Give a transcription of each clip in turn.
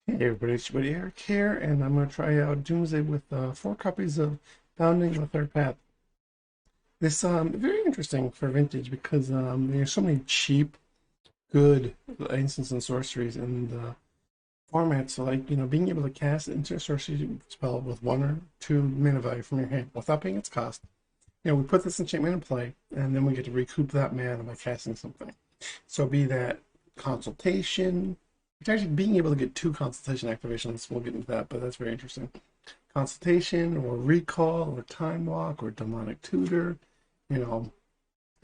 Hey everybody, it's your buddy Eric here, and I'm going to try out Doomsday with 4 copies of Founding the Third Path. This very interesting for vintage because there's so many cheap, good instants and sorceries in the format. So like being able to cast an instant sorcery spell with 1 or 2 mana value from your hand without paying its cost. We put this enchantment in play, and then we get to recoup that mana by casting something. So be that consultation, which actually being able to get 2 consultation activations, we'll get into that, but that's very interesting. Consultation or recall or time walk or demonic tutor, you know,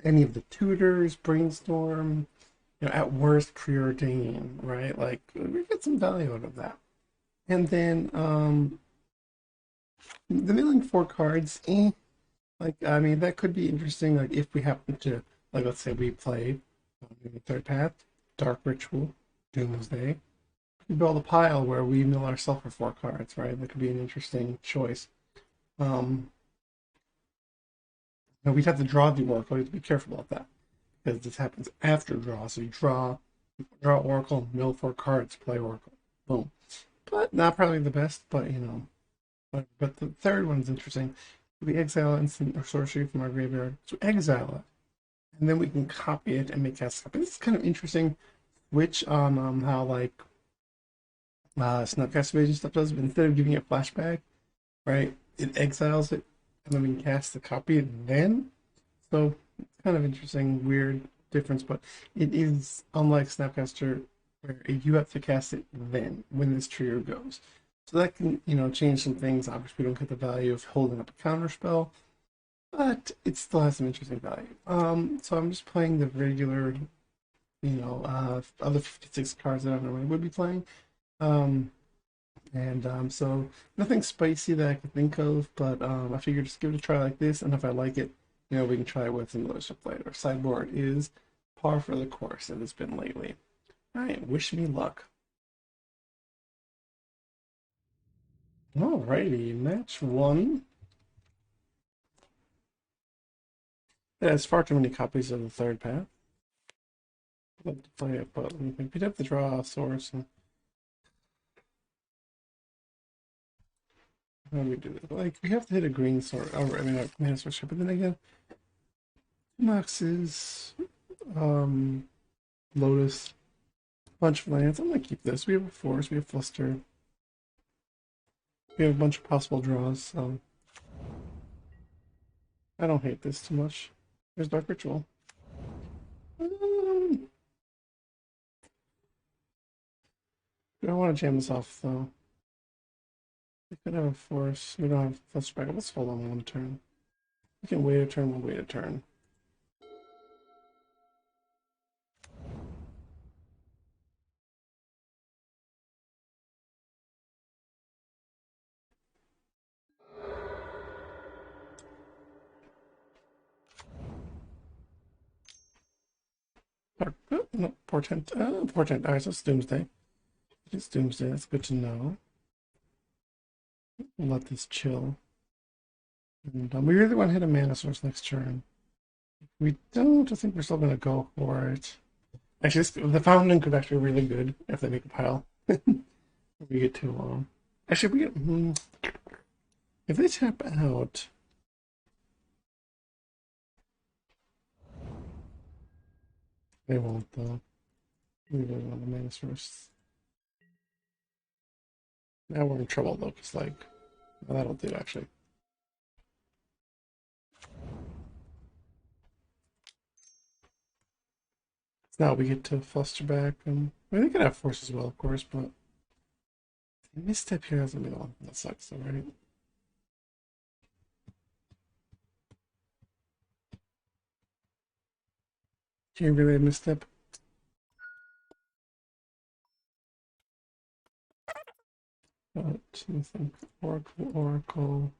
any of the tutors, brainstorm, at worst preordain, right? Like we get some value out of that. And then the milling 4 cards, like I mean that could be interesting. Like if we happen to, like, let's say we play Third Path, Dark Ritual, Doomsday. We build a pile where we mill ourselves for 4 cards, right? That could be an interesting choice. Um, Now we'd have to draw the Oracle. You have to be careful about that because this happens after draw. So you draw Oracle, mill 4 cards, play Oracle, boom. But not probably the best. But but the third one's interesting. We exile instant or sorcery from our graveyard, so exile it, and then we can copy it and make cast copy. This is kind of interesting. Which on how like Snapcast Evasion stuff does, but instead of giving it flashback, right, it exiles it, and then we can cast the copy and then. So it's kind of interesting, weird difference, but it is unlike Snapcaster where you have to cast it then when this trigger goes. So that can, change some things. Obviously, we don't get the value of holding up a counter spell, but it still has some interesting value. So I'm just playing the regular, other 56 cards that I normally would be playing. Um, and so nothing spicy that I could think of, but I figured just give it a try like this, and if I like it, we can try it with some other stuff later. Sideboard is par for the course it has been lately. All right, wish me luck. Alrighty, match one. It has far too many copies of the Third Path. I'd love to play it, but we'd have to draw a source. And how do we do this? Like, we have to hit a green source, or I mean, a mana source here, but then again, Moxes, um, Lotus, bunch of lands. I'm gonna keep this. We have a forest, we have fluster, we have a bunch of possible draws, so I don't hate this too much. There's Dark Ritual. We don't want to jam this off though. We could have a force. We don't have fluster back. Let's hold on 1 turn. We can wait a turn, we'll wait a turn. Dark, oh, no, portent. Portent. Alright, so it's Doomsday. It's Doomsday. That's good to know. We'll let this chill. And we really want to hit a mana source next turn. We don't. I think we're still going to go for it. Actually, the fountain could actually be really good if they make a pile. If we get too long. Actually, if we get. If they tap out. They won't, though. We really want the mana source. Now we're in trouble, though, because, like. Well, that'll do, actually. Now we get to fluster back, and they can have force as well, of course, but misstep here has a middle. That sucks, though, right? Can you really misstep? But I think Oracle,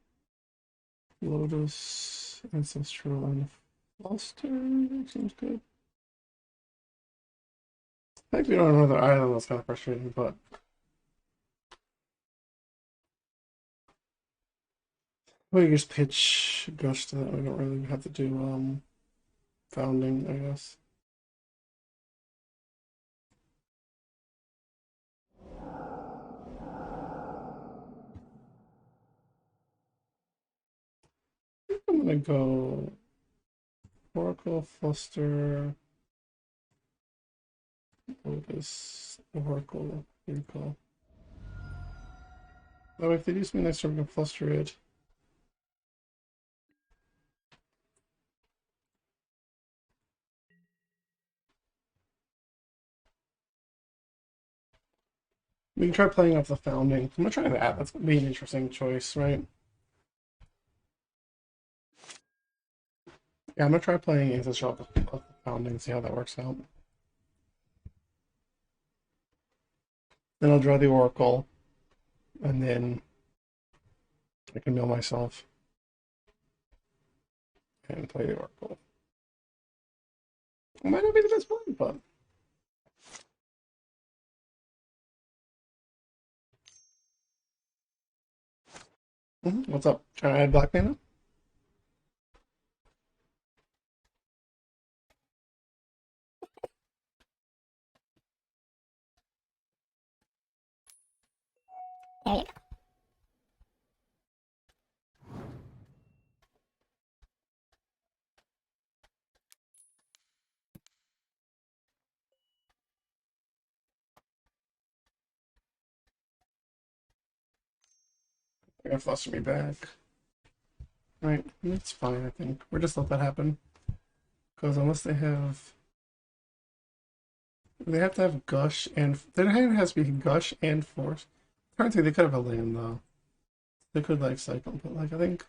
Lotus, Ancestral, and Fluster seems good. I think we don't have another island. That's kind of frustrating, but we just pitch Ghost to that. We don't really have to do founding, I guess. I'm gonna go Oracle, Fluster, Lotus, Oracle, Recall. Oh, if they do something next turn, we can Fluster it. We can try playing off the Founding. I'm gonna try that. That's gonna be an interesting choice, right? Yeah, I'm gonna try playing Ancestral off the Founding, see how that works out. Then I'll draw the Oracle, and then I can mill myself and play the Oracle. It might not be the best play, but what's up? Trying to add black mana? There you go. They're gonna fluster me back. Right, it's fine, I think. We're just let that happen. Because unless they have to have Gush and their hand has to be Gush and Force. Currently, they could have a land though. They could like cycle, but like I think,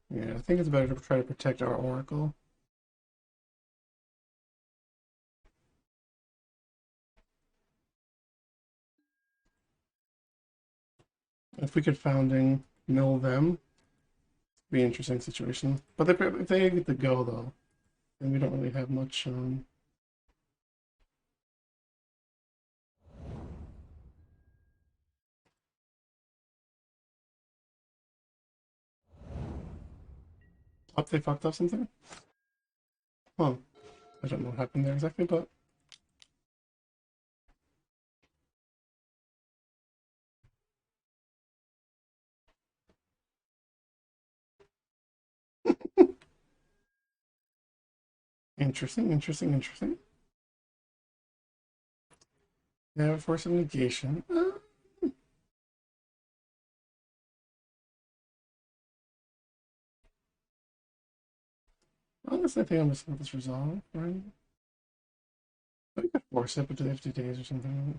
yeah, I think it's better to try to protect our Oracle. If we could Founding mill them, it'd be an interesting situation. But if they get to go though, then we don't really have much. Up, they fucked up something. Well, I don't know what happened there exactly, but interesting, interesting, interesting. Now, Force of Negation. Honestly, I think I'm just gonna let this resolve, right? We could force it, but do they have 2 days or something?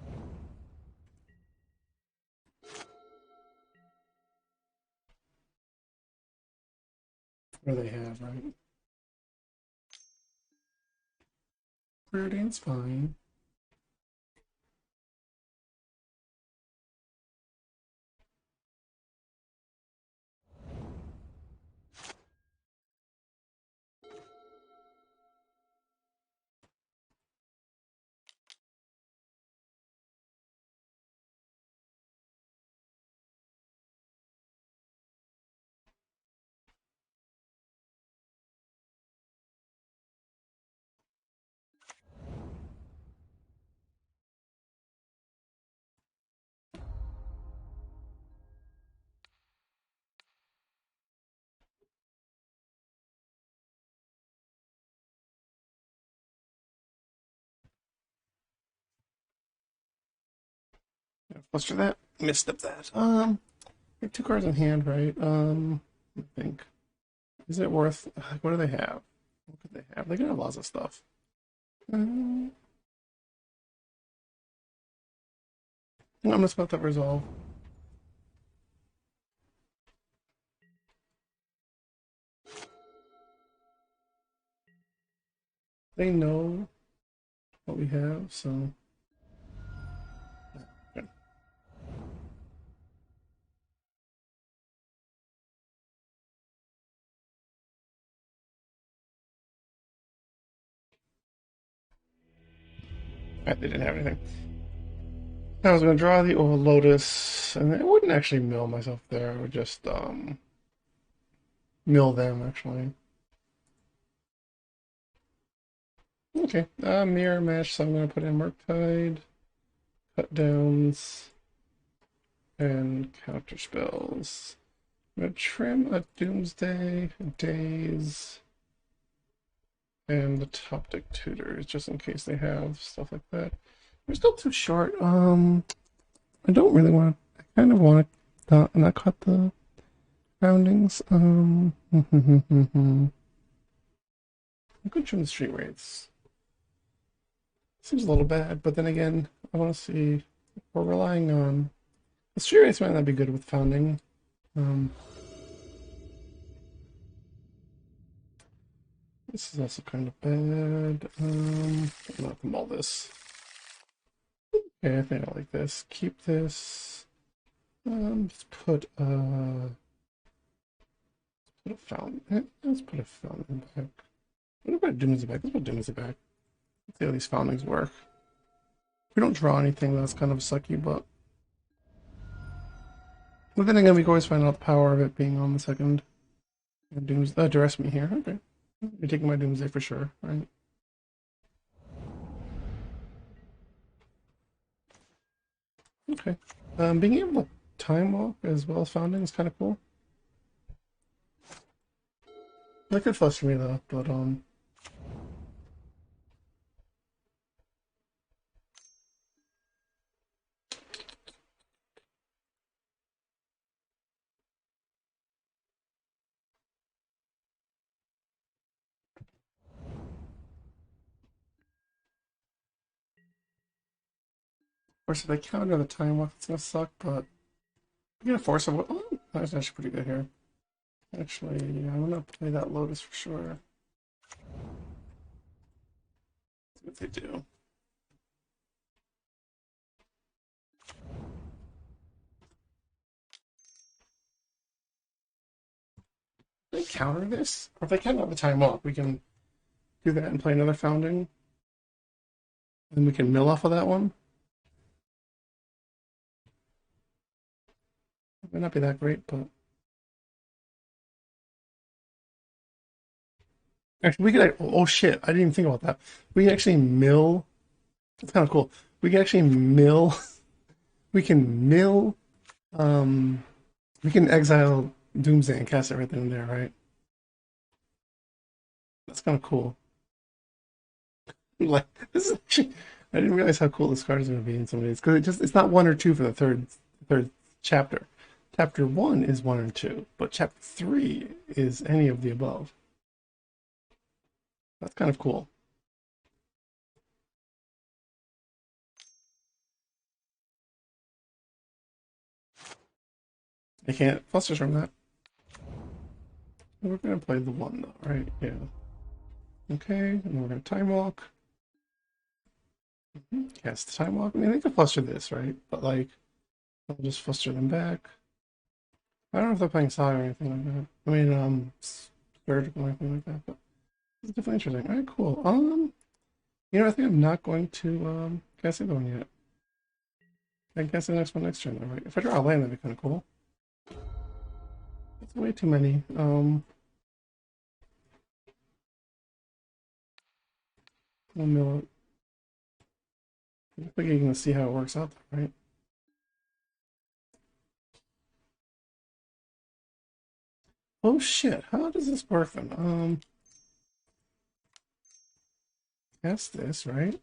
Or they have, right? Preordain's fine. Yeah, fluster that. Missed up that. We have 2 cards in hand, right? I think. Is it worth? What do they have? What could they have? They could have lots of stuff. I'm gonna spot that resolve. They know what we have, so. Okay. Right, they didn't have anything. I was gonna draw the old Lotus, and I wouldn't actually mill myself there. I would just mill them actually. Okay, mirror match. So I'm gonna put in Murktide, cut downs, and counter spells. I'm gonna trim a Doomsday, Days, and the Toptic Tutors, just in case they have stuff like that. They're still too short. I don't really want to. I kind of want to not cut the roundings. I could trim the street rates. Seems a little bad, but then again, I want to see if we're relying on the street rates might not be good with founding. Um, this is also kind of bad. I'm not gonna all this. Okay, I think I like this. Keep this. Let's put a fountain. Let's put a fountain back. What about Doomsday back? Let's put Doomsday back. Let's see how these foundings work. If we don't draw anything, that's kind of sucky, but then again, we can always find out the power of it being on the second. And duress me here. Okay. You're taking my Doomsday for sure, right? Okay. Being able to time walk as well as founding is kind of cool. That could fluster me though, but of course if I counter the time walk, it's gonna suck. But I'm gonna force a. Oh, that's actually pretty good here. Actually, yeah, I'm gonna play that Lotus for sure. See what they do. They counter this, or if they counter the time walk, we can do that and play another founding, and we can mill off of that one. It might not be that great, but actually, we could. Oh shit! I didn't even think about that. We can actually mill. That's kind of cool. We can actually mill. We can mill. Um, we can exile Doomsday and cast everything in there, right? That's kind of cool. Like this is actually. I didn't realize how cool this card is going to be in some ways because it's not one or two for the third chapter. Chapter one is one or two, but chapter three is any of the above. That's kind of cool. I can't fluster from that. We're gonna play the one though, right? Yeah. Okay, and we're gonna time walk. Yes, the time walk. I mean, they could fluster this, right? But like, I'll just fluster them back. I don't know if they're playing Saga or anything like that. I mean, surgical or anything like that. But it's definitely interesting. All right, cool. I think I'm not going to cast the other one yet. I can cast the next one next turn, though, right? If I draw a land, that'd be kind of cool. That's way too many. We'll mill it. I think you can see how it works out, though, right? Oh shit! How does this work then? Cast this, right?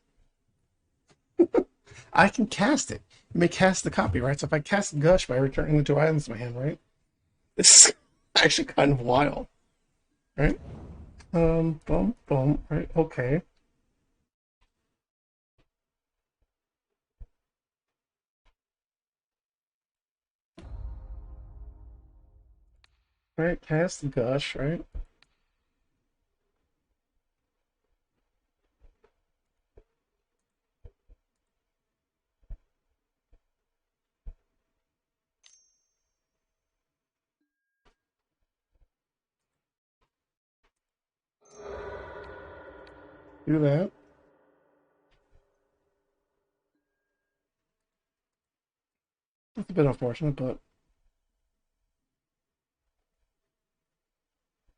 I can cast it. You may cast the copy, right? So if I cast Gush by returning the two items to my hand, right? This is actually kind of wild, right? Boom, boom, right? Okay. Right, cast the Gush, right? Do that. It's a bit unfortunate, but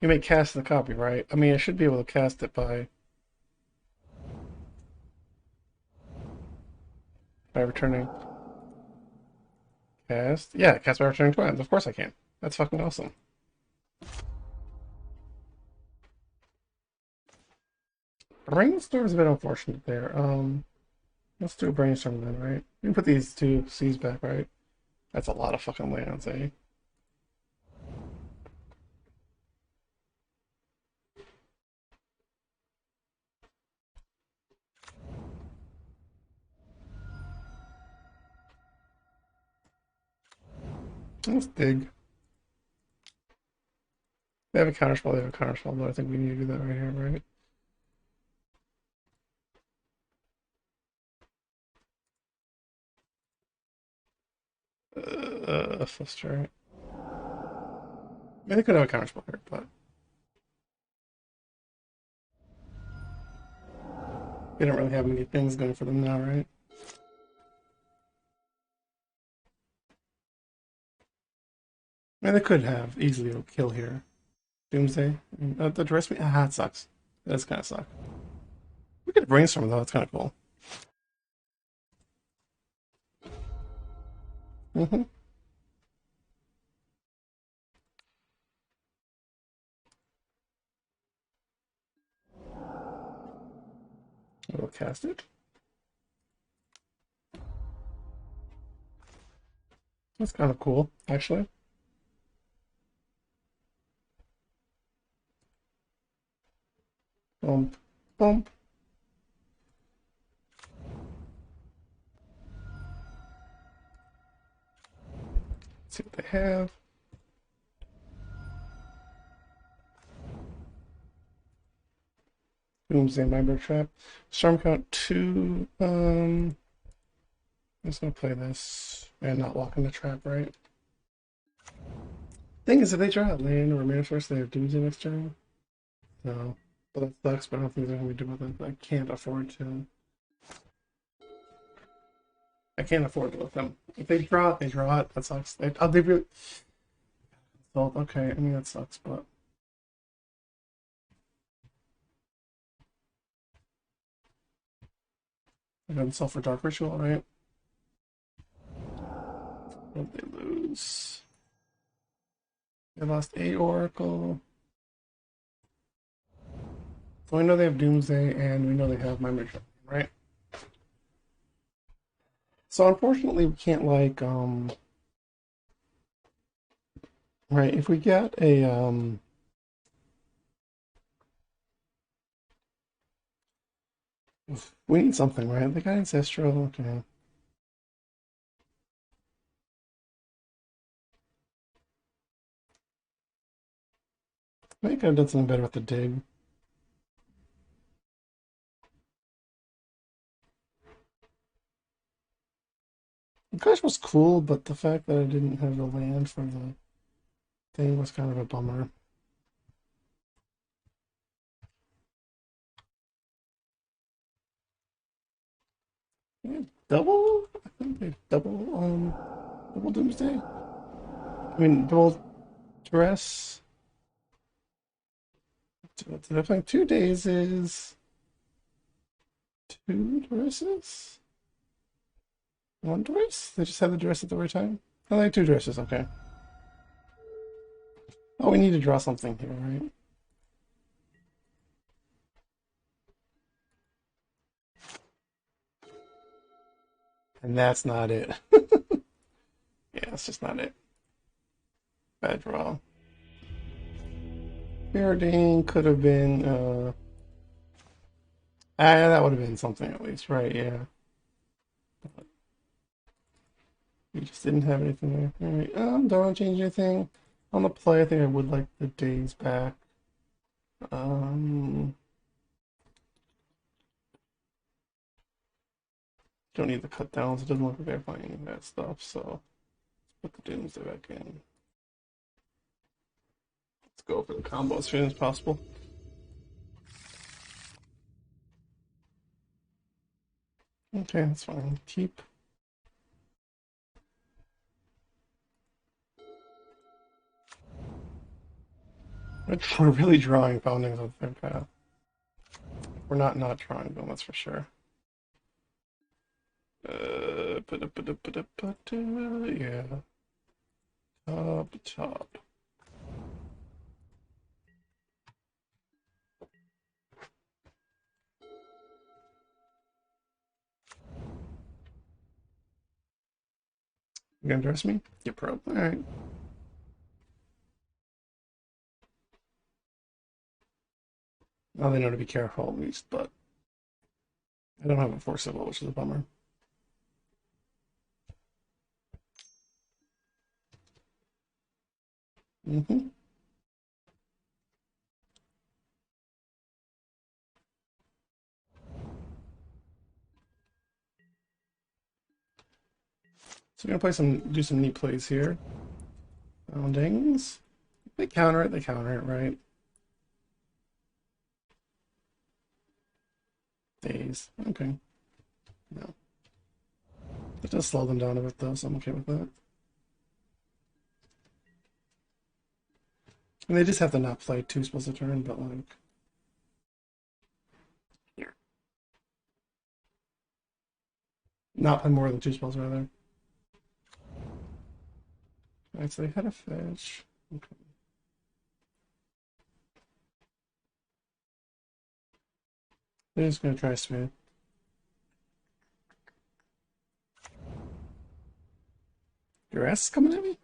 you may cast the copy, right? I mean, I should be able to cast it by returning cast. Yeah, cast by returning two items. Of course I can. That's fucking awesome. Brainstorm is a bit unfortunate there. Let's do a brainstorm then, right? We can put these two C's back, right? That's a lot of fucking lands, eh? Let's dig. They have a counterspell, they have a counterspell, but I think we need to do that right here, right? Let's try it. I mean, they could have a counterspell here, but they don't really have many things going for them now, right? I mean, they could have easily a kill here. Doomsday. The dress me. Ah, it sucks. It does kind of suck. We could brainstorm though. That's kind of cool. Mm-hmm. We'll cast it. That's kind of cool, actually. Bump, bump. Let's see what they have. Doomsday Miber Trap. Storm count 2. I'm just gonna play this and not walk in the trap, right? Thing is, if they draw a land or a mana source, they have Doomsday next turn. No. But that sucks, but I don't think there's anything we do with it. I can't afford to. I can't afford to let them. If they draw it, they draw it. That sucks. They really. Well, okay, I mean, that sucks, but. They got themselves for Dark Ritual, right? What did they lose? They lost a Oracle. So we know they have Doomsday, and we know they have my Ritual, right? So unfortunately, we can't like right. If we get a we need something, right? They got Ancestral, okay. I could have done something better with the dig. The gush was cool, but the fact that I didn't have the land for the thing was kind of a bummer. Yeah, double? I think they double Doomsday. I mean double dress. Did I play 2 days is two dresses? One dress? They just had the dress at the right time? Oh, like two dresses, okay. Oh, we need to draw something here, right? And that's not it. Yeah, that's just not it. Bad draw. Paradine could have been that would have been something at least, right? Yeah. We just didn't have anything there. Alright, don't want to change anything. On the play, I think I would like the days back. Um don't need the cut downs, it doesn't look like they're playing any of that stuff, so let's put the Doomsday back in. Let's go for the combo as soon as possible. Okay, that's fine. Keep. We're really drawing foundings of the third path. We're not drawing them, that's for sure. Yeah. Top, top. You gonna dress me? You pro. All right. Now they know to be careful at least, but I don't have a force civil, which is a bummer. Mm-hmm. So we're gonna do some neat plays here. Foundings. They counter it. They counter it, right? Days. Okay. No. It does slow them down a bit though, so I'm okay with that. And they just have to not play two spells a turn, but like here. Not play more than two spells rather. Alright, so they had a fetch. Okay. They're just gonna try Smith. Your ass is coming at me?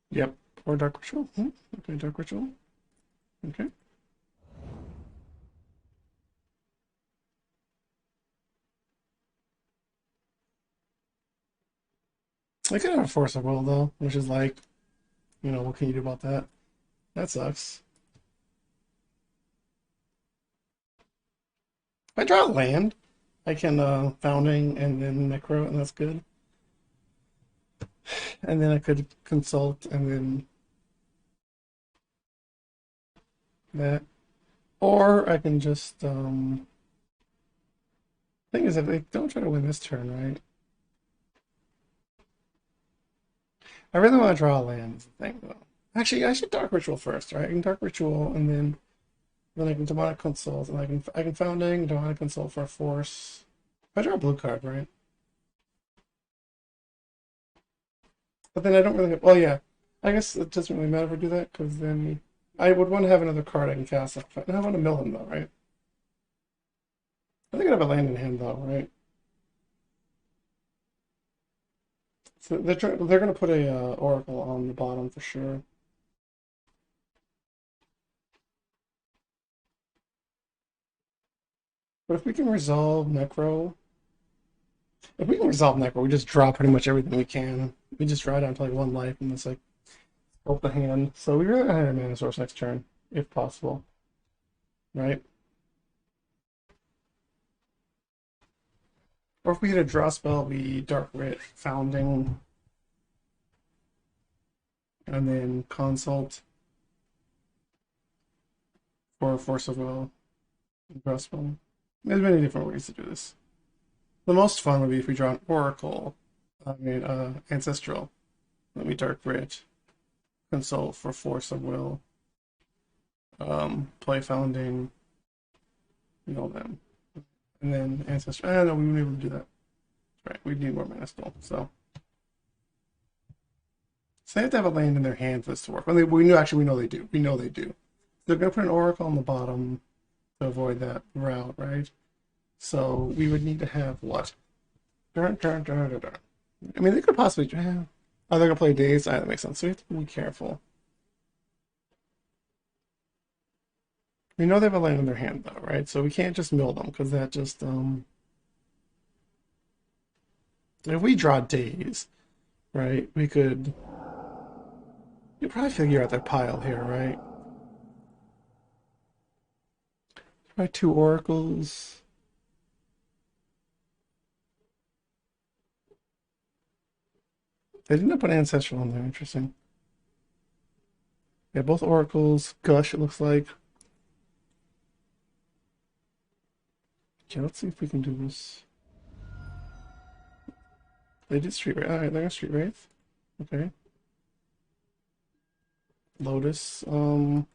Yep. Or Dark Ritual. Hmm. Okay, Dark Ritual. Okay. I could have a Force of Will though, which is like, what can you do about that? That sucks. If I draw a land, I can Founding and then Necro, and that's good. And then I could consult and then that. Or I can just thing is if they don't try to win this turn, right? I really want to draw a land is the thing though. Actually, I should Dark Ritual first, right? I can Dark Ritual and then I can Demonic Consult and I can Founding, Demonic Consult for a force. If I draw a blue card, right? But then I don't really have, well yeah. I guess it doesn't really matter if I do that, because then I would want to have another card I can cast. I want to mill him though, right? I think I have a land in hand though, right? So they're gonna put a Oracle on the bottom for sure. But if we can resolve Necro, we just draw pretty much everything we can. We just draw down to like one life and it's like help the hand. So we really have a mana source next turn, if possible. Right? Or if we get a draw spell, we Dark Writ, Founding, and then Consult for Force of Will, draw spell. There's many different ways to do this. The most fun would be if we draw an Oracle, Ancestral. Let me Dark Writ, Consult for Force of Will, play Founding, all them. And then Ancestral. I don't know, we wouldn't be able to do that. Right, we need more mana still. So they have to have a land in their hand for this to work. We know they do. We know they do. They're gonna put an Oracle on the bottom to avoid that route, right? So we would need to have what? I mean, they could possibly. Oh, they're gonna play Days. That makes sense. So we have to be careful. We know they have a land in their hand though, right? So we can't just mill them because that just if we draw Days, right? You probably figure out their pile here, right? Right, two Oracles. They didn't put Ancestral on there. Interesting. Yeah, both Oracles. Gush, it looks like. Okay, let's see if we can do this. They did Street Wraith. Alright, they're gonna Street Wraith. Okay. Lotus. We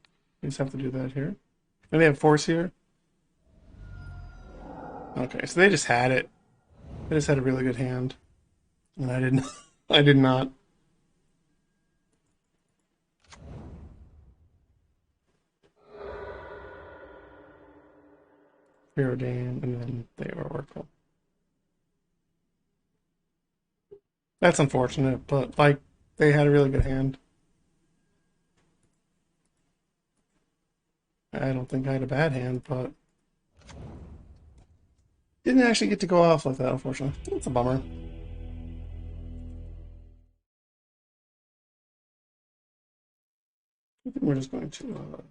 just have to do that here. And they have Force here. Okay, so they just had it. They just had a really good hand. And I didn't. I did not. Preordain, and then they were Oracle. That's unfortunate, but like they had a really good hand. I don't think I had a bad hand, but didn't actually get to go off like that, unfortunately. It's a bummer. I think we're just going to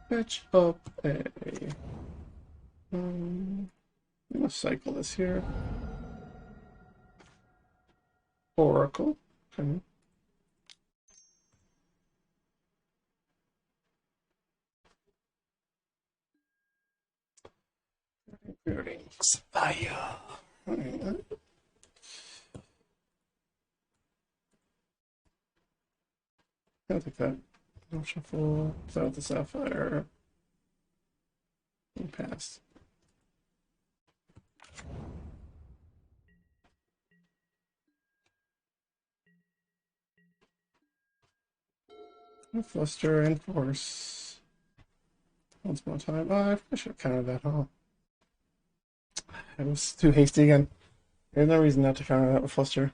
fetch up a. I'm gonna cycle this here. Oracle. Okay. Greetings. Fire. Alright, I'll take that. No shuffle. Without the sapphire. And pass. Fluster and force. Once more time. Oh, I should have countered that, huh? I was too hasty again. There's no reason not to counter that with fluster.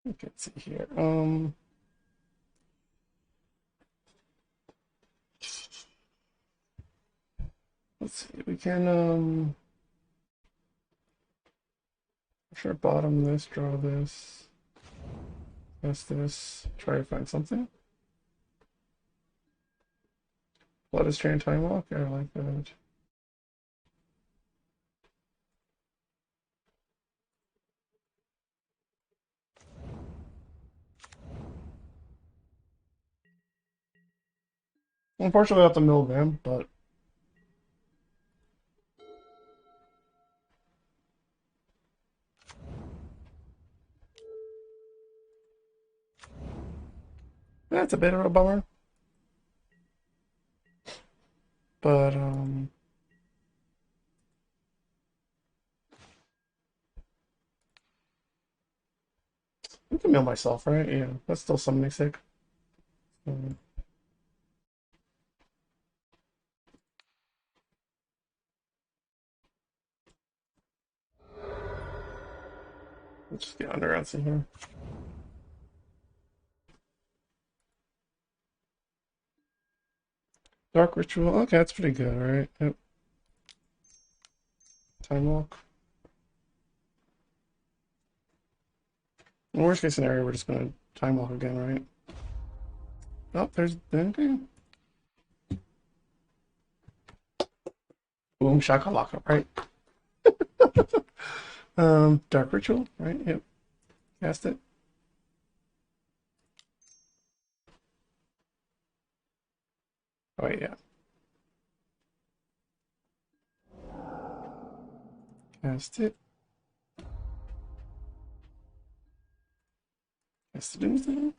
Okay, let's see here. Let's see. We can sure bottom this, draw this, test this, try to find something. Blood is train time walk. I like that. Unfortunately, I have to mill them, but that's a bit of a bummer. But I can mill myself, right? Yeah, that's still something sick. So, let's just get underground see here. Dark ritual. Okay, that's pretty good, right? Yep. Time walk. In worst case scenario, we're just gonna time walk again, right? Oh, there's okay. Boom shakalaka, right? Dark ritual, right? Yep. Cast it. Oh wait, yeah. Cast it. Cast the Doomsday.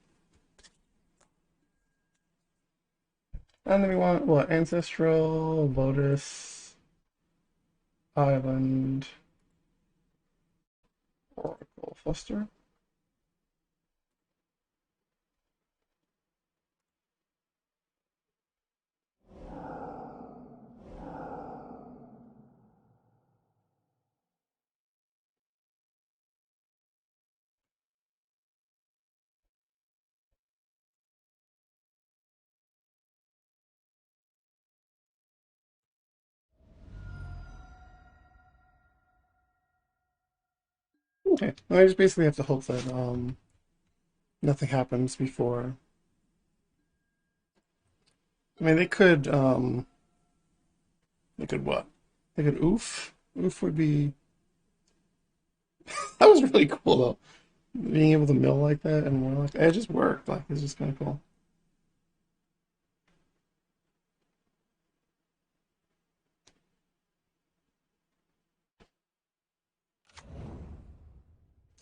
And then we want what? Ancestral, Lotus, Island, Oracle, Fluster. Okay. I just basically have to hope that nothing happens before. I mean, they could what? They could oof. Oof would be that was really cool though. Being able to mill like that and more like it just worked. Like it's just kind of cool.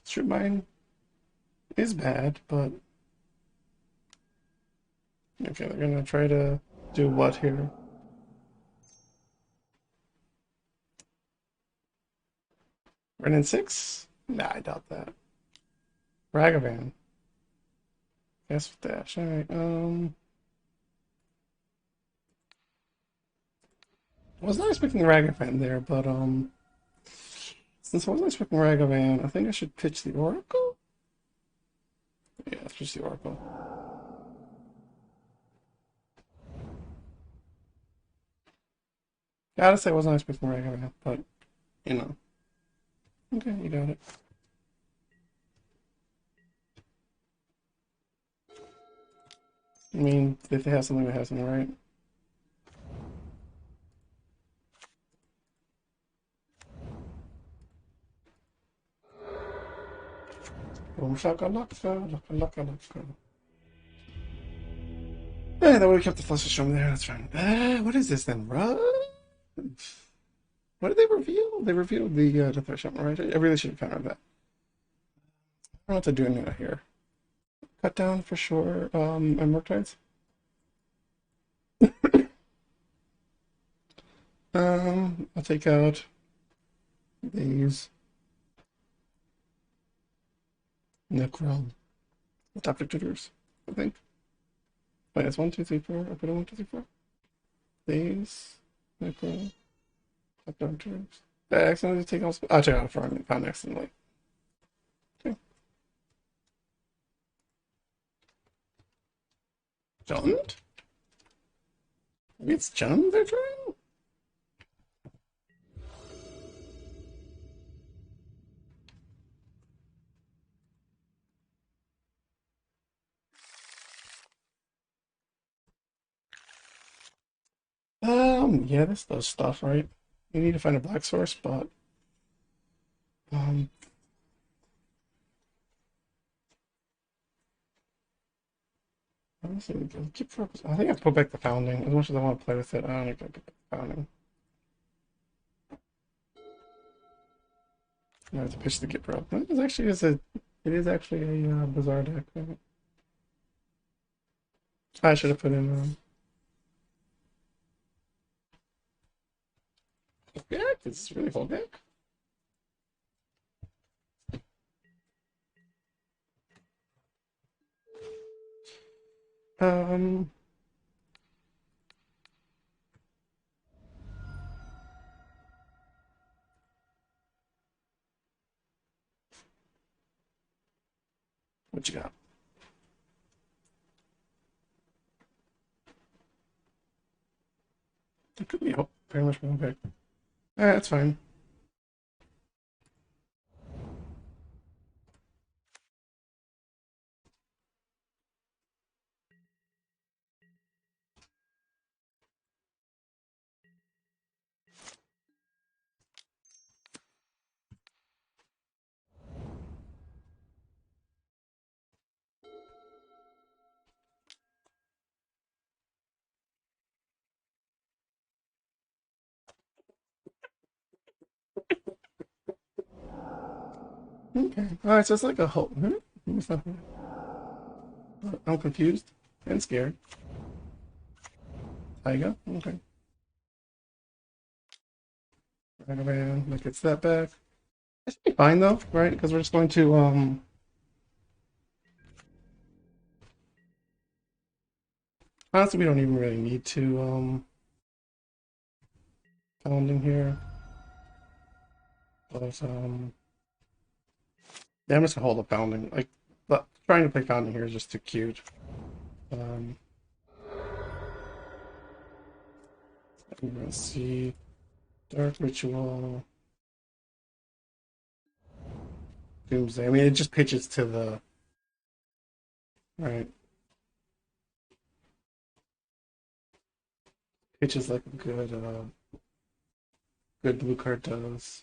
Strip mine is bad, but okay, they're gonna try to do what here? Run in six? Nah, I doubt that. Ragavan. Yes with dash. Alright, I was not expecting Ragavan there, but since I wasn't expecting Ragavan, I think I should pitch the Oracle? Yeah, let's pitch the Oracle. Gotta say I wasn't expecting Ragavan, but you know. Okay, you got it. I mean, if they have something, they have something, right? Boom shakalaka, laka laka laka. Eh, that would have kept the flushes from there, that's fine. What is this then? Run? What did they reveal? They revealed the threat shot, right? I really should have countered that. I don't know what to do here. Cut down for sure. Amortize. I'll take out these Necron adaptive tutors, I think. Wait, it's one, two, three, four. I put in one, two, three, four. These Necron adaptive tutors. Did I accidentally take out? I took out front, found accidentally. Okay. Jund? Maybe it's Jund they're trying? Yeah, this does stuff, right? You need to find a black source, but um, honestly, keep focus. I think I have to put back the founding. As much as I want to play with it, I don't need to put back the founding. I have to pitch the Git Bro. It is actually it is actually a bizarre deck. I should have put in deck. It's really full deck. Um, what you got? It could be very much one pick. That's fine. Okay. All right. So it's like a hope. I'm confused and scared. Taiga. Okay. Right around. That gets that back. That should be fine though, right? Because we're just going to honestly, we don't even really need to pounding here. But yeah, I'm just gonna hold the pounding. Like, but trying to play pounding here is just too cute. Um, I'm gonna see Dark Ritual. Doomsday. I mean, it just pitches to the right. Pitches like a good blue card does.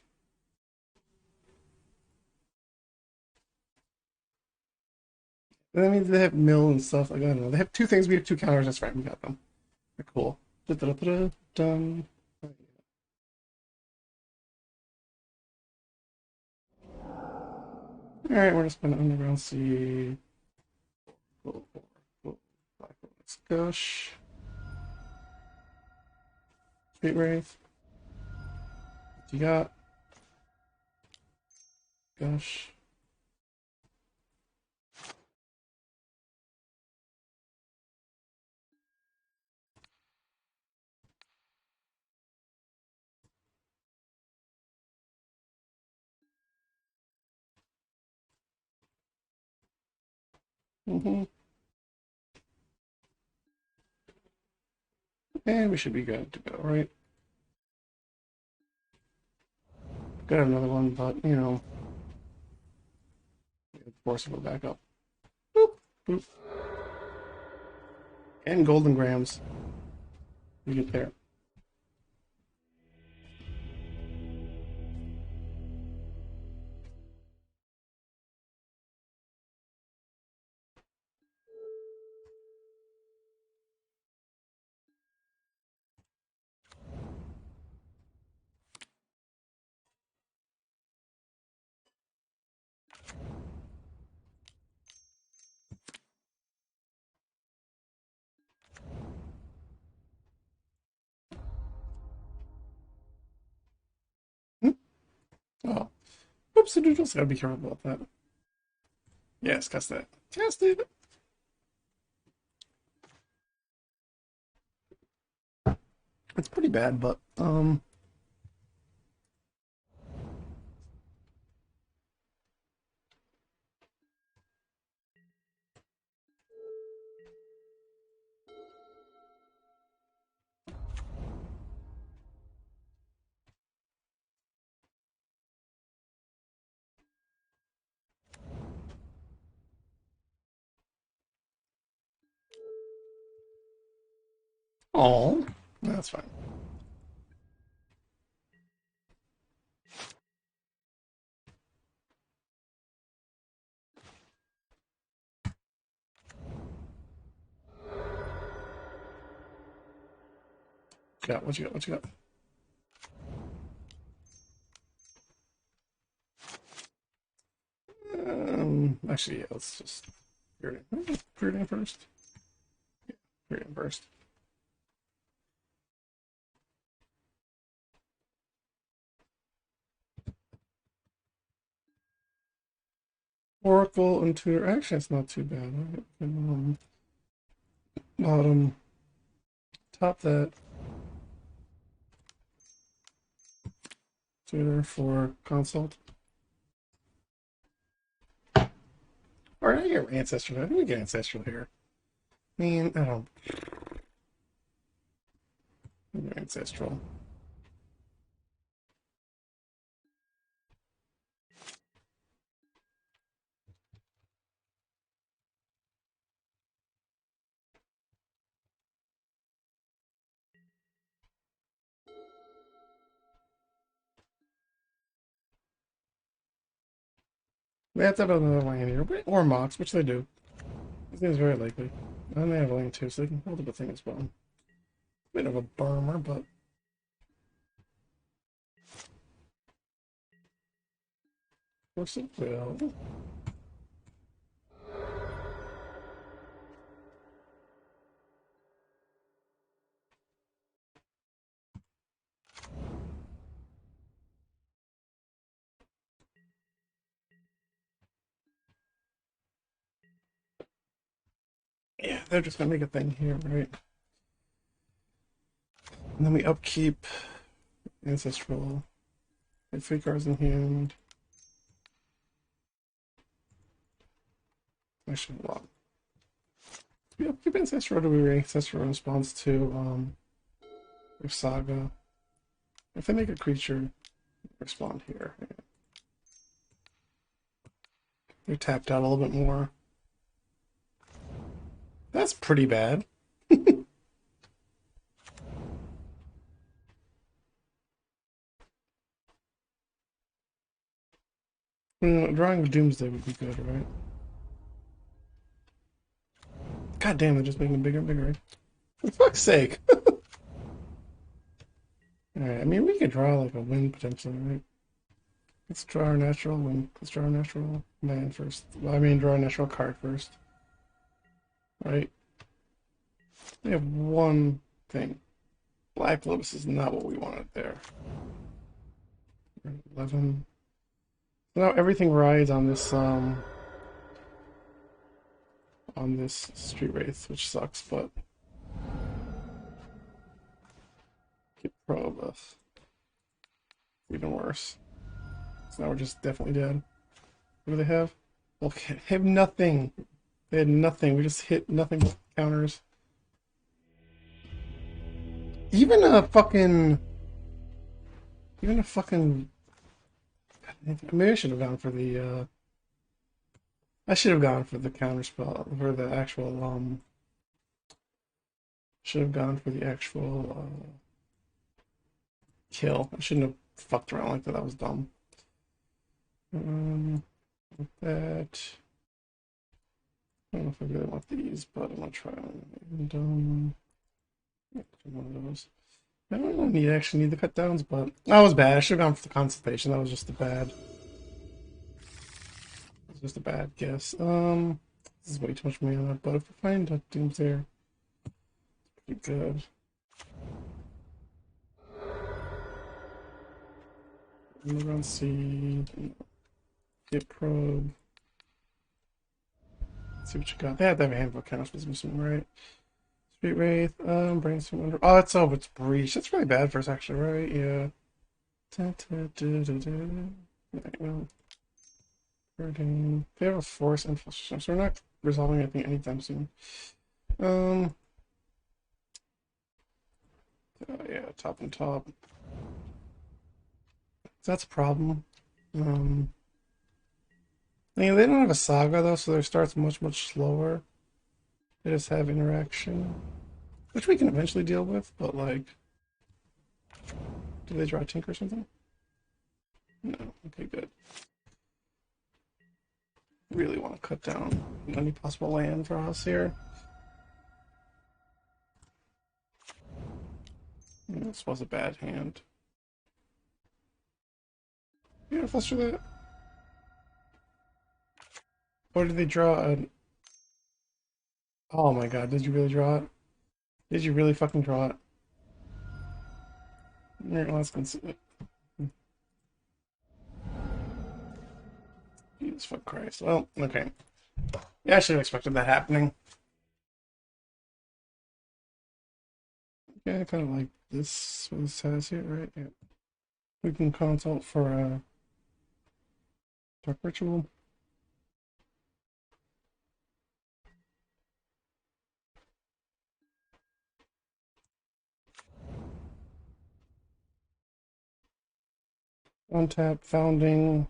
I mean, they have mill and stuff. Like I don't know. They have two things. We have two counters. That's right. We got them. They're cool. Dun. All right, we're just gonna underground sea. Cool, cool, cool. Let's gush. Speed wraith. What you got? Gush. Mm-hmm. And we should be good to go, right? Got another one, but you know, force it back up. Boop, boop. And golden grams. We get there. Hmm? Oh, oops! I just gotta be careful about that. Yes, cast that. Cast it. It's pretty bad, but oh, that's fine. Got what you got? What you got? Actually, yeah, let's just put it in first. Put it in first. Oracle and Tutor. Actually, it's not too bad. Right? Bottom, top that. Tutor for consult. Or I get ancestral. I think we get ancestral here. I mean, I don't. Ancestral. They have to have another lane here, or Mox, which they do. I think it's very likely. And they have a lane too, so they can hold up a thing as well. Bit of a burner, but of course it will. Yeah, they're just gonna make a thing here, right? And then we upkeep ancestral. And 3 cards in hand. Actually, a lot. We upkeep ancestral to be ancestral in response to their saga. If they make a creature, respond here. They're tapped out a little bit more. That's pretty bad. Drawing of Doomsday would be good, right? God damn, they're just making it bigger and bigger. Right? For fuck's sake. Alright, I mean, we could draw like a wind potentially, right? Let's draw our natural wind. Let's draw our natural land first. Well, I mean, draw a natural card first. Right? We have one thing. Black Lotus is not what we wanted there. 11. So now everything rides on this Street Wraith, which sucks, but keep probe us. Even worse. So now we're just definitely dead. What do they have? Okay, they have nothing. They had nothing. We just hit nothing but counters. Even a fucking. Even a fucking. Maybe I should have gone for the. I should have gone for the counter spell. For the actual. Should have gone for the actual. Kill. I shouldn't have fucked around like that. That was dumb. Like that. I don't know if I really want these, but I'm gonna try them. And one of those. I don't need actually need the cut downs, but that was bad. I should have gone for the consultation. That was just a bad. It was just a bad guess. This is way too much mana, but if we find a Doomsday, pretty good. Run C. Get probe. Let's see what you got. They had to have a handful of counters, was missing, right? Street Wraith, Brainstorm under. Oh, it's over. It's Breach. That's really bad for us, actually, right? Yeah. Right, well, they have a force infiltration, so we're not resolving anything anytime soon. Yeah, top and top. That's a problem. I mean, they don't have a saga though, so their start's much slower. They just have interaction, which we can eventually deal with. But like, do they draw a Tink or something? No. Okay, good. Really want to cut down any possible land for us here. This was a bad hand. Yeah, fluster that. Or did they draw an? Oh my god, did you really draw it? Did you really fucking draw it? Alright, well, let's consider. Jesus fuck Christ. Well, okay. Yeah, I should have expected that happening. Yeah, I kind of like this. What this has here, right? Yeah. We can consult for a Dark Ritual. Untap, Founding.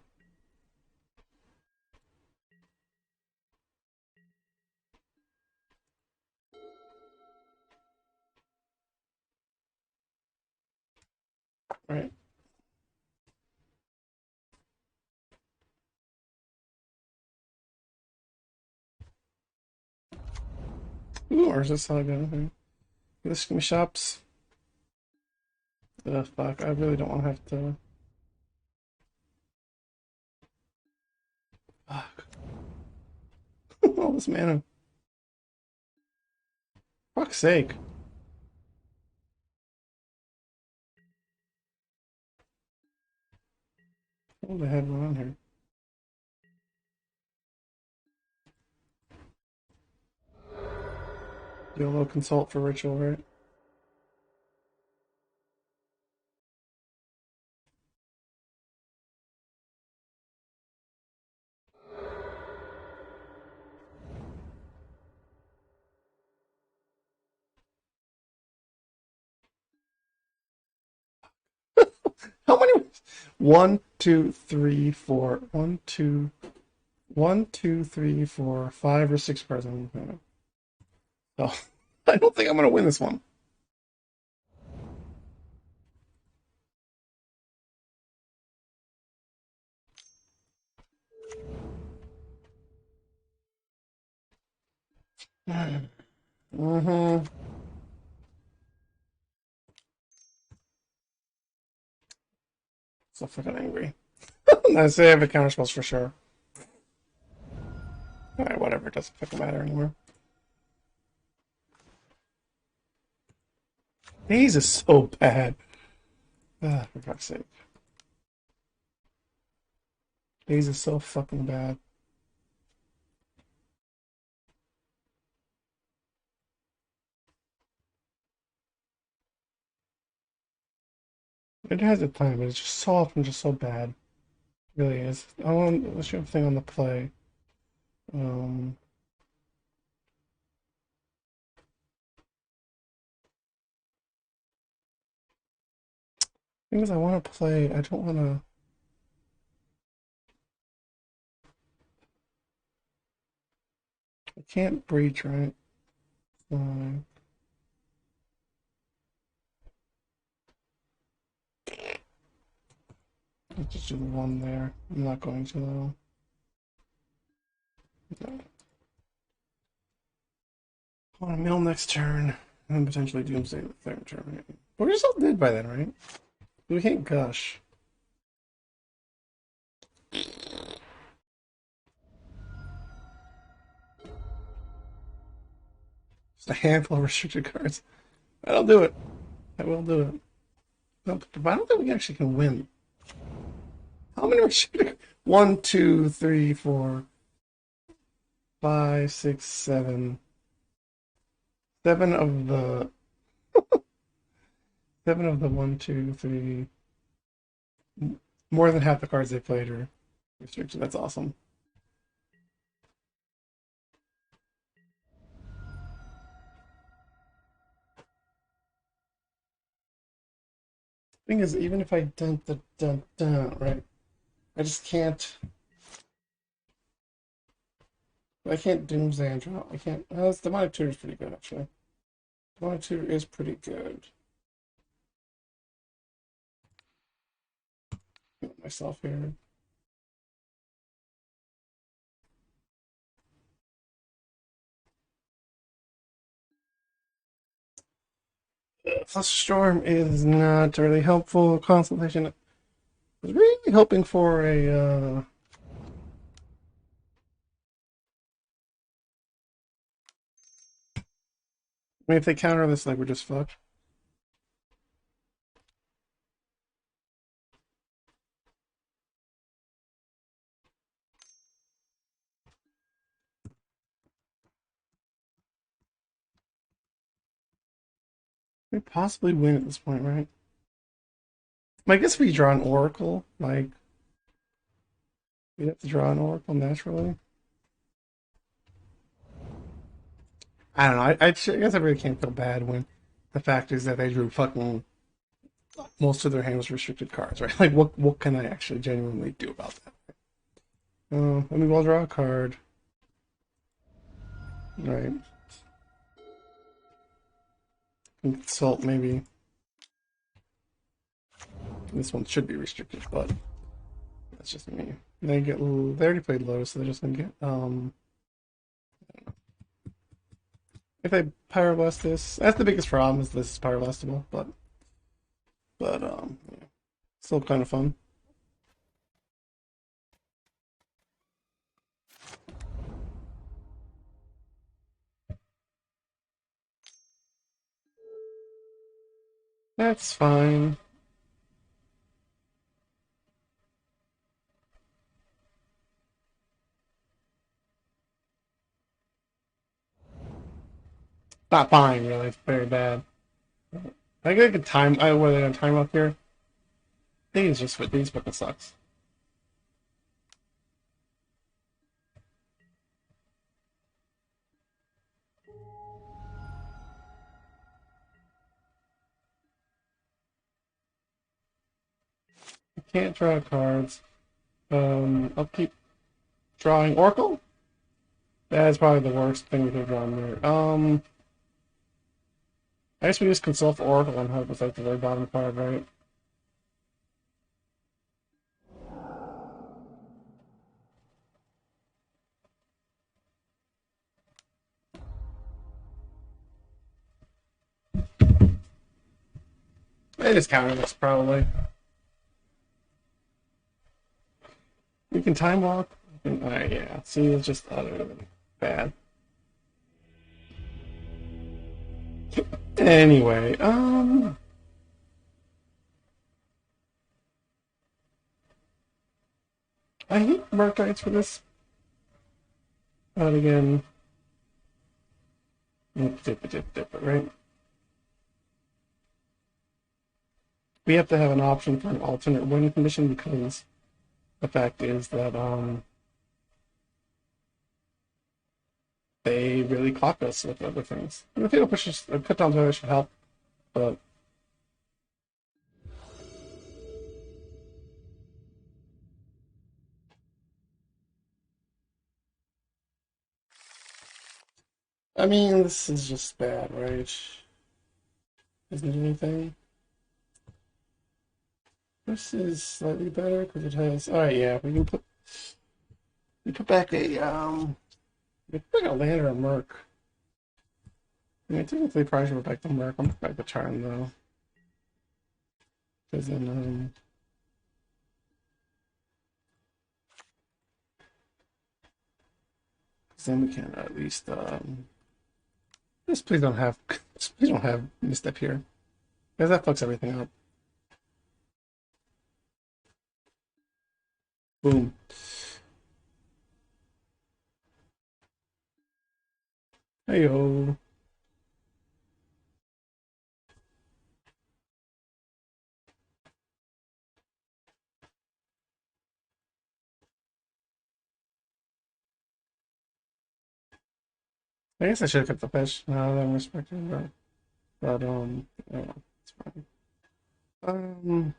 Right. Ooh, or is this Saga? Okay. This give me shops. Ugh, fuck. I really don't want to have to. Fuck. All this mana. Fuck's sake. What the heck going on here? YOLO consult for ritual, right? How many? One, two, three, four. One, two, One, two, three, four, five, or six cards. So I don't think I'm gonna win this one. Mm-hmm. So fucking angry. I say I have a counter spells for sure. Alright, whatever. It doesn't fucking matter anymore. These is so bad. Ah, for fuck's sake. These is so fucking bad. It has a time, but it's just so often just so bad. It really is. I want let's show a thing on the play. Um thing is I wanna play I don't wanna I can't breach, right? Uh, let's just do the one there. I'm not going to though. No. I want to mill next turn, and then potentially Doomsday the third turn. Right? But we're just all dead by then, right? We can't gush. Just a handful of restricted cards. I'll do it. I will do it. No, but I don't think we actually can win. How many restricted? One, two, three, four, five, six, seven. Seven of the seven of the one, two, three. More than half the cards they played are restricted. That's awesome. Thing is, even if I dun the dun dun, right? I just can't. I can't Doomsday and draw. I can't. This Demonic Tutor is pretty good, actually. Demonic Tutor is pretty good. Get myself here. Plus, Storm is not really helpful. Consultation. I was really hoping for a. I mean, if they counter this, like, we're just fucked. We possibly win at this point, right? I guess we draw an Oracle. Like, we'd have to draw an Oracle naturally. I don't know. I guess I really can't feel bad when the fact is that they drew fucking most of their hand was restricted cards, right? Like, what can I actually genuinely do about that? Let me well draw a card. Right. Consult maybe. This one should be restricted, but that's just me. They get they already played low, so they're just gonna get if they pyroblast this. That's the biggest problem is this is pyroblastable, but yeah. Still kind of fun. That's fine. Not fine, really. It's very bad. I think I could time. I were they on time up here? These just for these fucking sucks. I can't draw cards. I'll keep. Drawing Oracle? That's probably the worst thing we could have drawn there. I guess we just consult for Oracle and hope it's like the very bottom card, right? It is counter this probably. We can time walk. Yeah. See, it's just utterly bad. Anyway, I hate Murkites for this. But again, dip it, right? We have to have an option for an alternate win condition because the fact is that they really clock us with other things. And the fatal pushes, put downs really should help, but I mean, this is just bad, right? Isn't it anything? This is slightly better because it has. All right, yeah, we put back we put back a land or a merc. I mean, technically, probably should put back the merc. I'm put back the charm though, because then we can at least just please don't have just please don't have misstep here because that fucks everything up. Boom. Hey yo. I guess I should have kept the fish. Now that I'm respecting that. But yeah, it's fine. Um,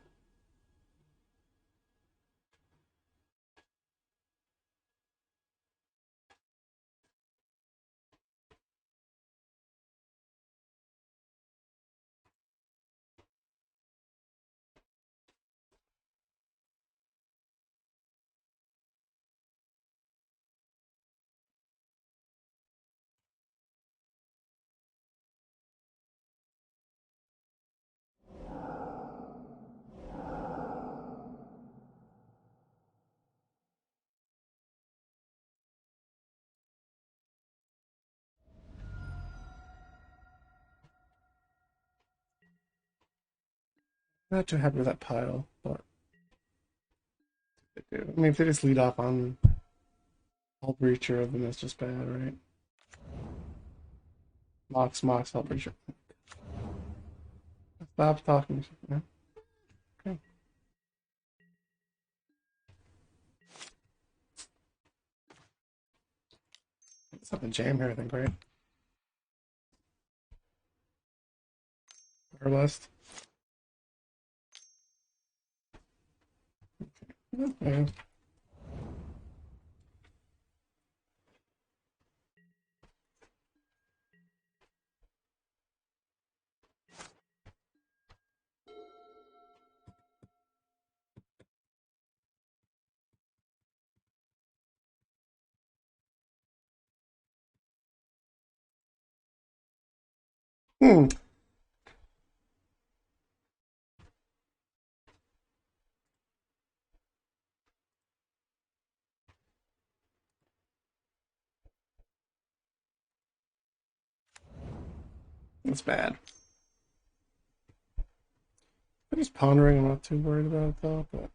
not too happy with that pile, but they do. I mean, if they just lead off on Hull Breacher, then that's just bad, right? Mox, Hull Breacher. Stop talking. Yeah, okay. It's not a jam here, I think, right? Or less. Okay. Hmm, that's bad. I'm just pondering. I'm not too worried about it though. But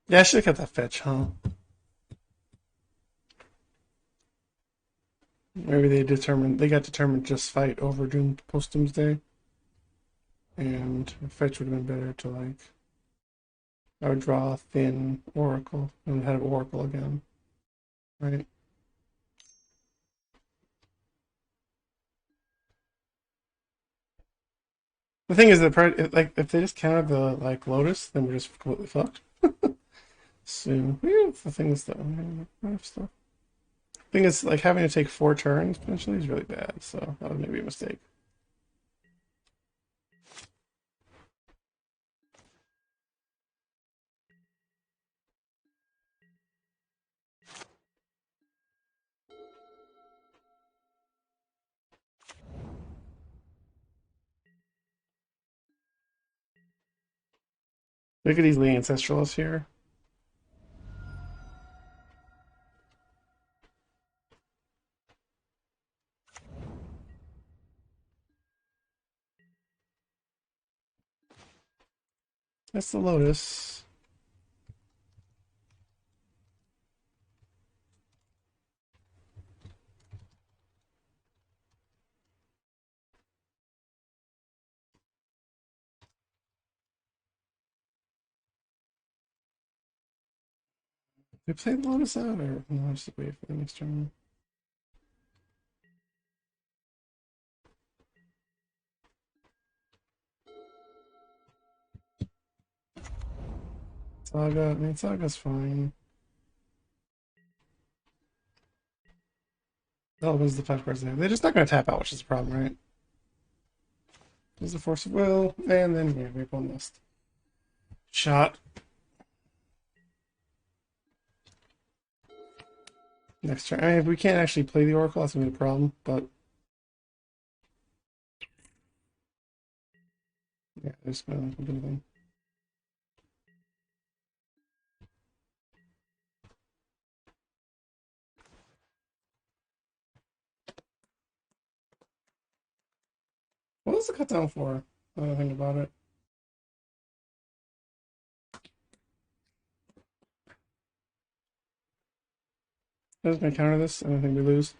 yeah, I should have kept that fetch, huh? Maybe they got determined just fight over Doom post Doomsday, and fetch would have been better to like. I would draw a thin Oracle and have Oracle again, right? The thing is that like if they just counted the like Lotus, then we're just completely fucked. So, yeah, the thing is, though, I have stuff. Thing is, like, having to take 4 turns potentially is really bad, so that was maybe a mistake. Look at these Lee Ancestrals here. That's the Lotus. They play the Lotus out, or no, I'll just wait for the next turn. Saga, I mean, Saga's fine. Oh, was the 5 cards there? They're just not going to tap out, which is the problem, right? There's the Force of Will, and then, yeah, we have one last shot. Next turn. I mean, if we can't actually play the Oracle, that's going to be a problem, but yeah, there's going to be a thing. What was the cut down for? I don't think about it. I was going to counter this, and I think we lose.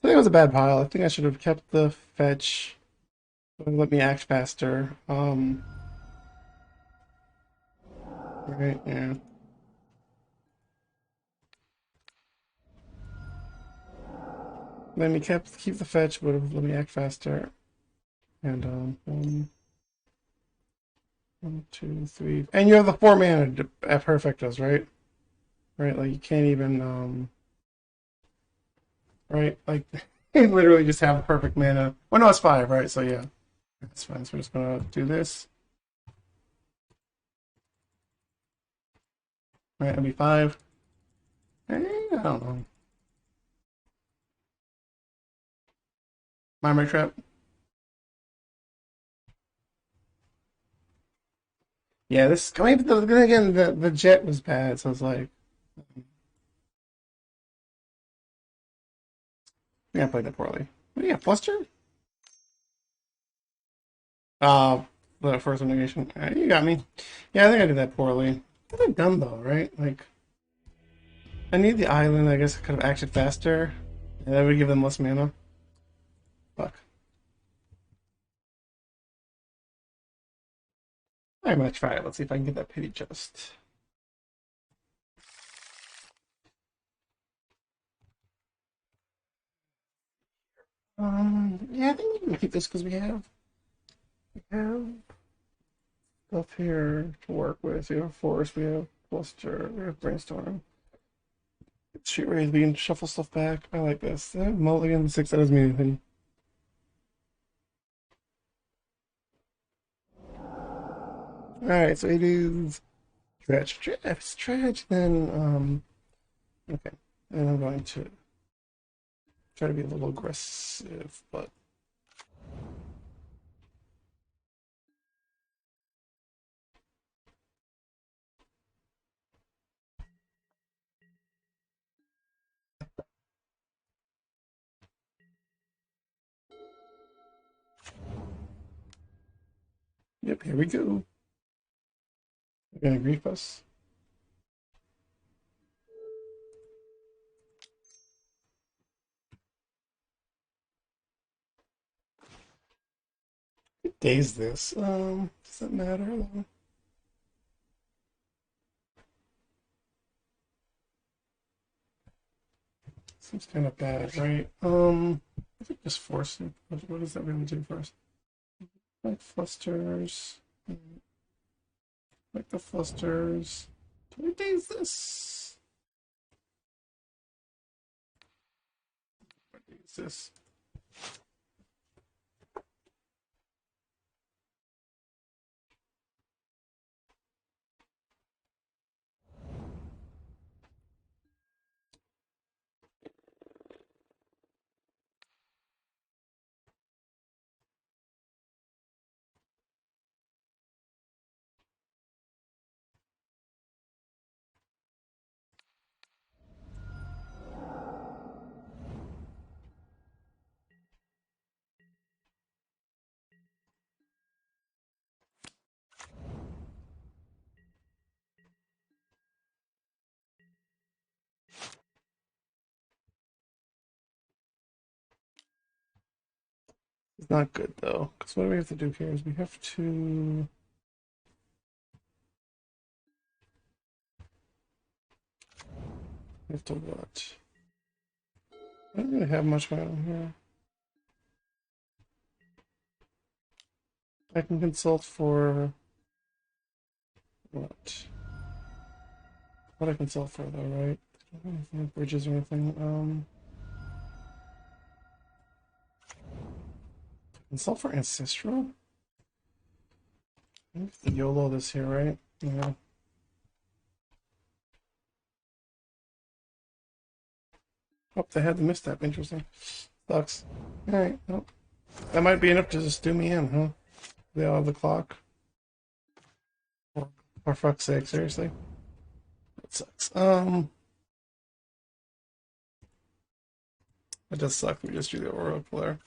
I think it was a bad pile. I think I should have kept the fetch. Let me act faster. Right, yeah. Let me keep the fetch, but let me act faster. And one, two, three, and you have the 4 mana at perfectos, right? Right, like you can't even right, like you literally just have the perfect mana. Well, no, it's 5, right? So yeah, that's fine. So we're just gonna do this. Right, it'll be 5. I don't know. My trap. Yeah, this. I mean, then again, the jet was bad, so it's like, yeah, I played that poorly. Yeah, fluster. Uh, the first negation. You got me. Yeah, I think I did that poorly. What have I done though, right? Like, I need the island. I guess I could have acted faster. And that would give them less mana. Fuck. I'm gonna try it. Let's see if I can get that pity chest. Yeah, I think we can keep this because we have stuff here to work with. We have forest. We have cluster. We have brainstorm. Street raid. We can shuffle stuff back. I like this. Mulligan 6. That doesn't mean anything. All right, so it is dredge. If it's dredge, then okay. And I'm going to try to be a little aggressive, but yep, here we go. They're gonna grief us. What day is this? Does that matter though? Seems kind of bad, right? I think just force it. What does that really do for us? Like flusters. Like the flusters. What day is this? What day is this? It's not good though, because what do we have to do here is we have to what? I don't really have much going on here. I can consult for what? What I consult for though, right? I don't have any bridges or anything. Consult for ancestral? I have to YOLO this here, right? Yeah. Oh, they had the misstep. Interesting. Sucks. Alright, well, that might be enough to just do me in, huh? They all have the clock. Or, for fuck's sake, seriously. That sucks. It does suck. We just do the Oracle there.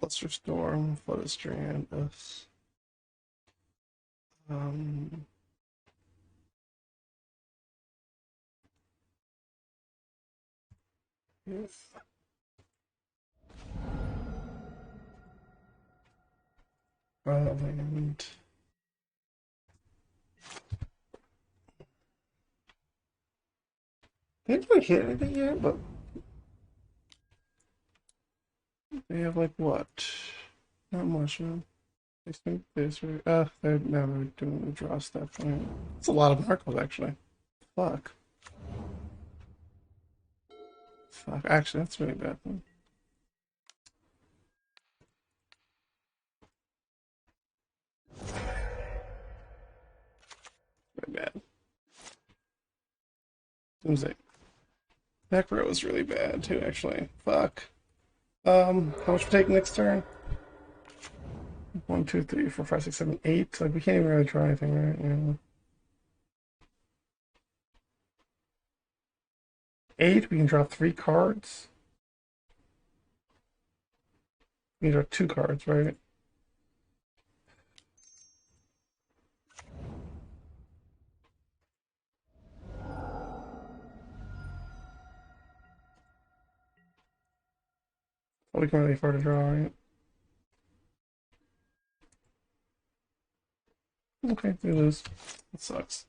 Luster Storm, Flooded Strand, us. Um, yes. And they haven't really hit anything yet, but they have like what? Not much, huh? They think this, right? They're now they're doing the draw stuff. Right? It's a lot of Narcos, actually. Fuck. Fuck. Actually, that's really bad. Really bad. Doomsday. Back row was really bad, too, actually. Fuck. How much we take next turn? 1, 2, 3, 4, 5, 6, 7, 8. Like, we can't even really try anything, right? Yeah. 8, we can draw 3 cards. We can draw 2 cards, right? Oh, we can really afford to draw, right? Okay, we lose. That sucks.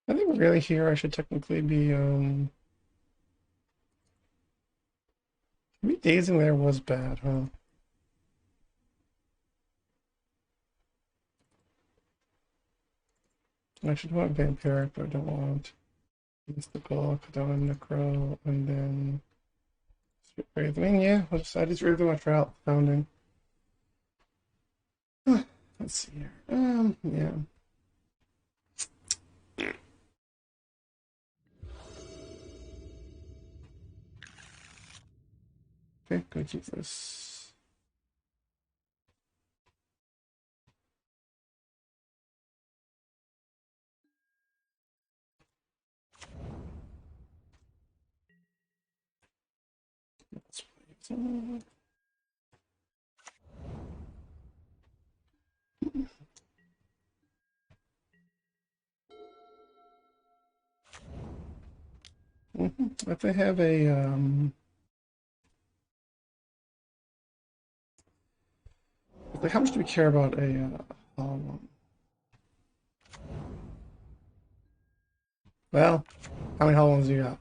I think really here I should technically be, maybe dazing there was bad, huh? I should want vampiric, but I don't want mystical, I don't want necro, and then I mean, yeah, I just really want to try out founding. Let's see here. Yeah. Okay, gonna keep this. Let's play it. If they have a like, how much do we care about a hollow one? Well, how many hollow ones do you got?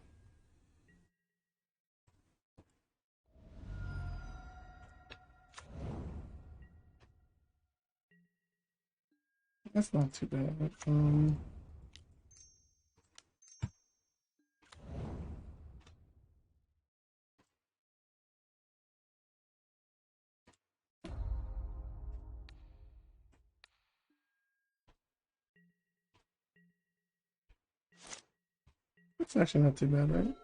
That's not too bad. That's actually not too bad, right?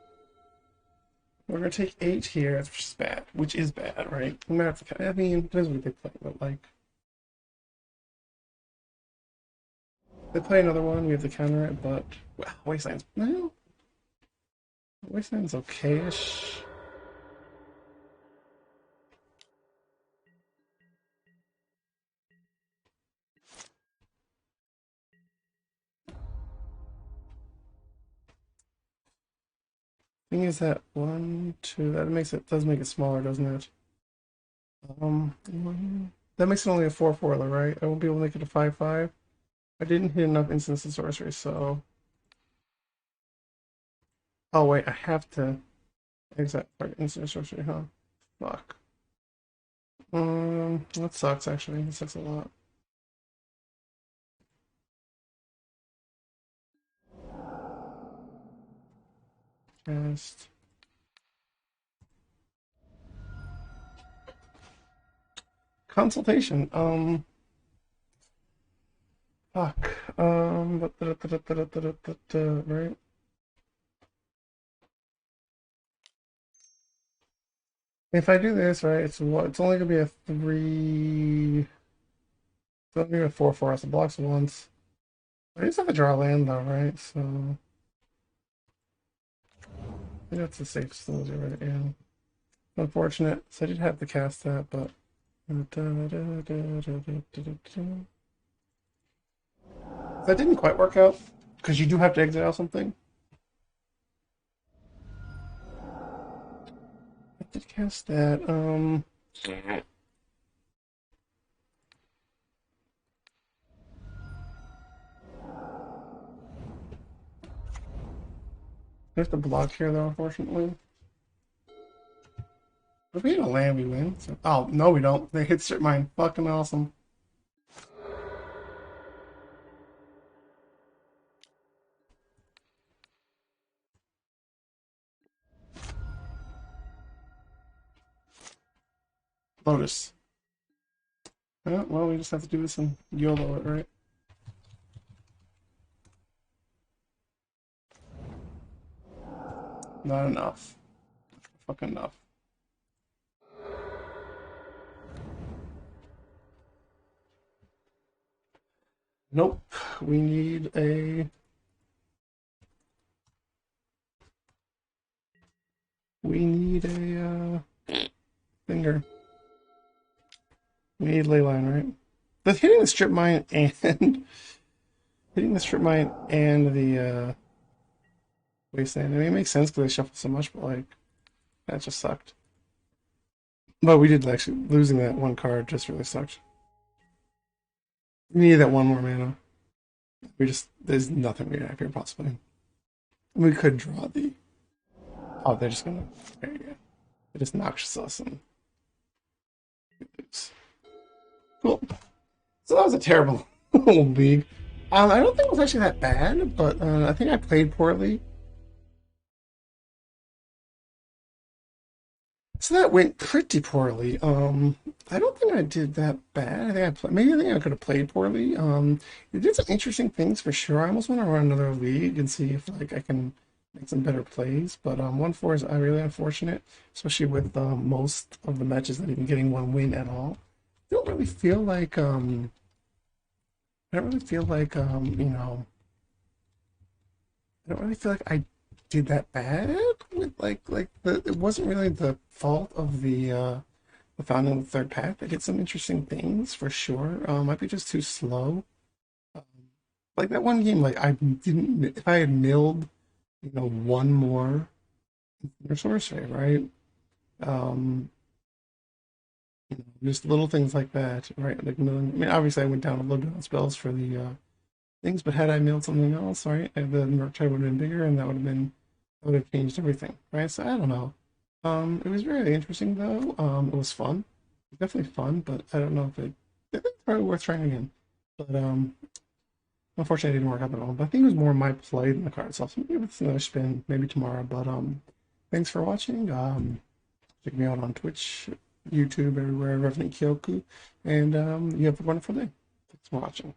We're gonna take 8 here, which is bad. Which is bad, right? We might have to. I mean, it depends what they play, but like, they play another one. We have to counter it, but well, Wasteland's no. Wasteland's okay-ish. Thing is that 1, 2. That makes it does make it smaller, doesn't it? That makes it only a 4/4, though, right? I won't be able to make it a 5/5. I didn't hit enough instants and sorcery, so. Oh wait, I have to exit target instant sorcery, huh? Fuck. That sucks actually. That sucks a lot. Cast. Consultation. Fuck. Right. If I do this right, it's what? It's only gonna be a 3. It's only gonna be a 4/4. So blocks once. I just have to draw land though, right? So I think that's a safe solution, right? Yeah. Unfortunate. So I did have to cast that, but that didn't quite work out because you do have to exile something. I did cast that. We have to block here though, unfortunately. If we hit a land, we win. So, oh no, we don't. They hit strip mine. Fucking awesome. Lotus. Yeah, well, we just have to do this and YOLO it, right? Not enough. Fucking enough. Nope. We need a. We need a finger. We need leyline, right? But hitting the strip mine and hitting the strip mine and the wasteland. I mean, it makes sense because they shuffle so much, but like that just sucked. But we did actually losing that one card just really sucked. We needed that one more mana. We just there's nothing we have here possibly. We could draw the. Oh, they're just gonna. There you go. They just noxious us and lose. Cool. So that was a terrible league. I don't think it was actually that bad, but I think I played poorly. So that went pretty poorly. I don't think I did that bad. I think maybe I think I could have played poorly. It did some interesting things for sure. I almost want to run another league and see if like I can make some better plays. But 1/4 is really unfortunate, especially with most of the matches not even getting one win at all. I don't really feel like I don't really feel like I don't really feel like I did that bad with like the it wasn't really the fault of the founding of the third path. They did some interesting things for sure. Might be just too slow. Um, like that one game, like I didn't if I had milled, one more sorcery, right? Um, just little things like that, right? Like milling. I mean, obviously I went down a little bit on spells for the things, but had I milled something else, right, the merch would have been bigger, and that would have changed everything, right? So I don't know. It was very interesting though. It was fun, definitely fun, but I don't know if it's probably worth trying again. But unfortunately, it didn't work out at all. But I think it was more my play than the card itself. So maybe it's another spin, maybe tomorrow. But thanks for watching. Check me out on Twitch, YouTube, everywhere, Revenant Kyoku, and you have a wonderful day. Thanks for watching.